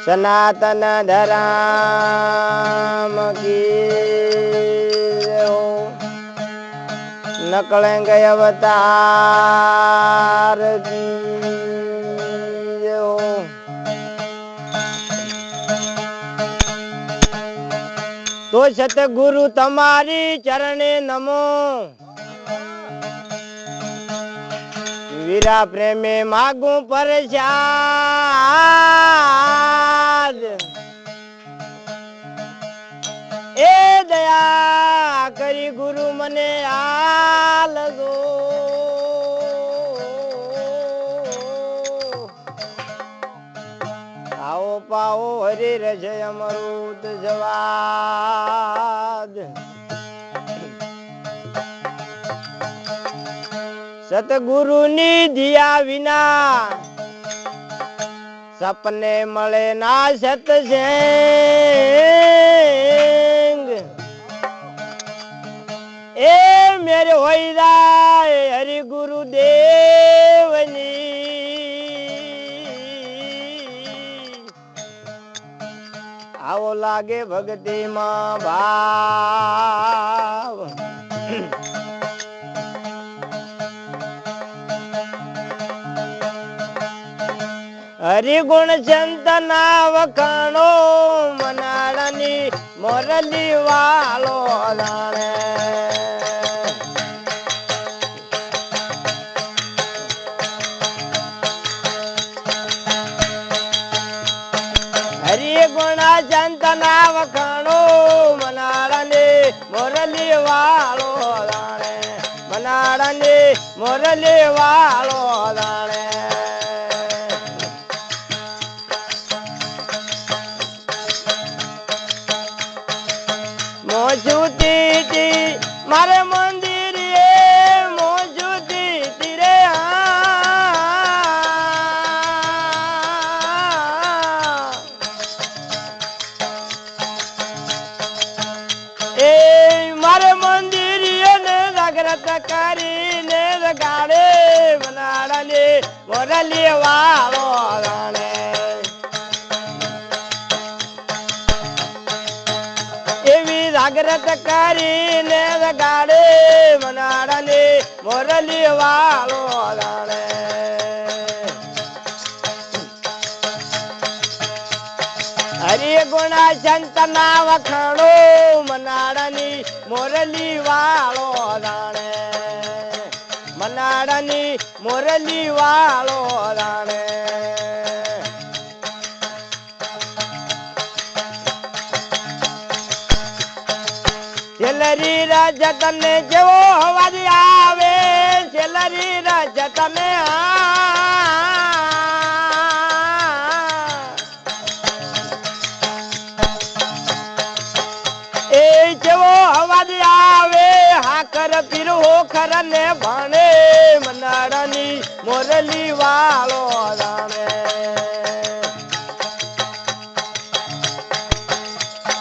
सनातन धर्म की हो, नकलेंगे अवतार की हो। तो सतगुरु तुम्हारी चरणे नमो, वीरा प्रेमे मागू प्रसाद। ए दया करी गुरु मने आल दो, आओ पाओ हरि रजय अमृत जवाद। सतगुरु नी दिया विना सपने मले ना सतसंग। ए मेरे होईदा हरि गुरुदेवनी, आओ लागे भक्ति मां भाव। हरि गुण संतना वखाणो, मनाड़नी मोरली वालो जाने। हरि गुण संतना वखाणो, मनाड़नी मोरली वालो जाने। मनाड़नी मोरली वालो जाने। मोजूती थी मारे मंदिर ये, मोजूती तेरे ए मारे मंदिर ये ने जागृत करी ने गाड़े बनाड़े मोरली वालो गाने। जागृत करी ने गाड़े मनाड़ने मोरली वालो गाने। हरि गुणा संतना वखाणो, मनाड़नी मोरली वालो गाने। मनाड़नी मोरली वालो गाने। सेलरी रजत ने जो अवाज आवे, सेलरी रजत ने ए जो अवाज आवे, हाकर पीर हो खर ने भाने। मनाड़नी मोरली वालो जाने।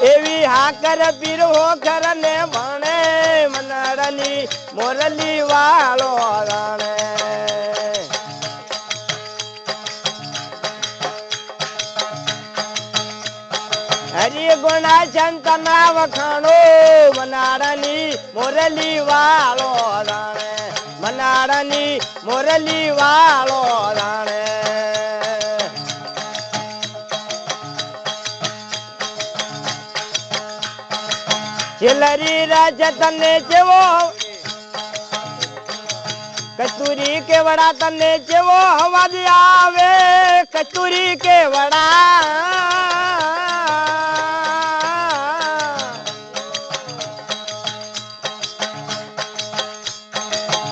एवी हाकर पीर हो कर ने भाने, मनाड़नी मोरली वालो जाने। हरि गुणा संतना वखाणो, मनाड़नी मोरली वालो जाने। मनाड़नी मोरली वालो जाने। सेलरी रजत ने जेवो, कस्तूरी के वड़ा तने जेवो अवाज आवे। कस्तूरी के वड़ा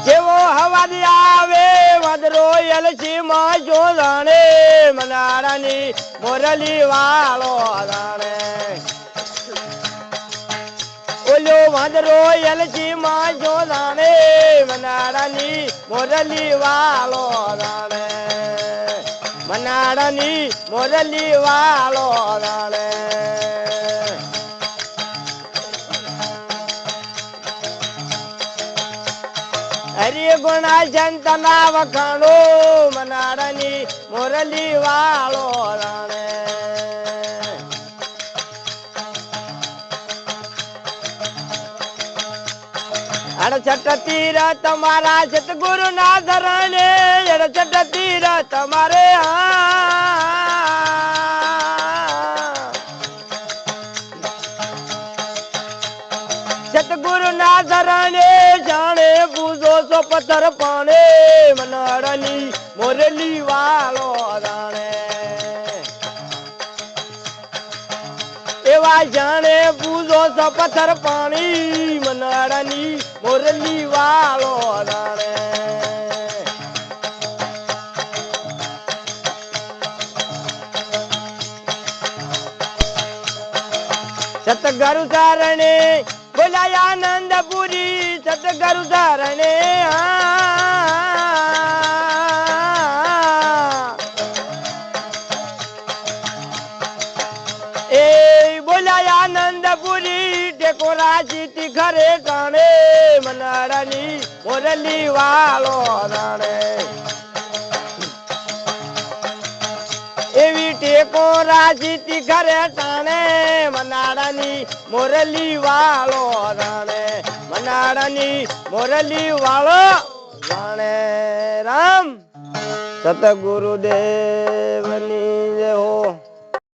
जेवो अवाज आवे, वदरो यलसी मां जो जाने। मनाड़नी मोरली वालो जाने। ओलो वदरो यलसी मां जो जाने। मनाड़नी मोरली वालो जाने। मनाड़नी मोरली वालो जाने। હરિ ગુણા જંતના વખાણો મનાડાની મોરલી વાળો રાણે અડસઠ તીર તમારા સતગુરુ ના ધરણે અડસઠ તીર તમારે સતગુરુ ના ધરણે જાણે પૂજો છો પથ્થર પાણે મનાડની મોરલી વાળો રાણે એવા જાણે પૂજો છો પથ્થર પાણી મનાડાની મોરલી વાળો રાણે સતગુરુ ધારણે બોલાયા આનંદપુરી સતગુરુ ધારણે એ બોલાયા આનંદપુરી ટેકોરા જીતી ઘરે ટાણે મનાડાની મોરલી વાળો રાણે એવી ટેકોરા જીતી ઘરે ટાણે મનાડાની મોરલી વાળો રાણે મનાડાની મોરલી વાળો રાણે રામ સતગુરુદેવની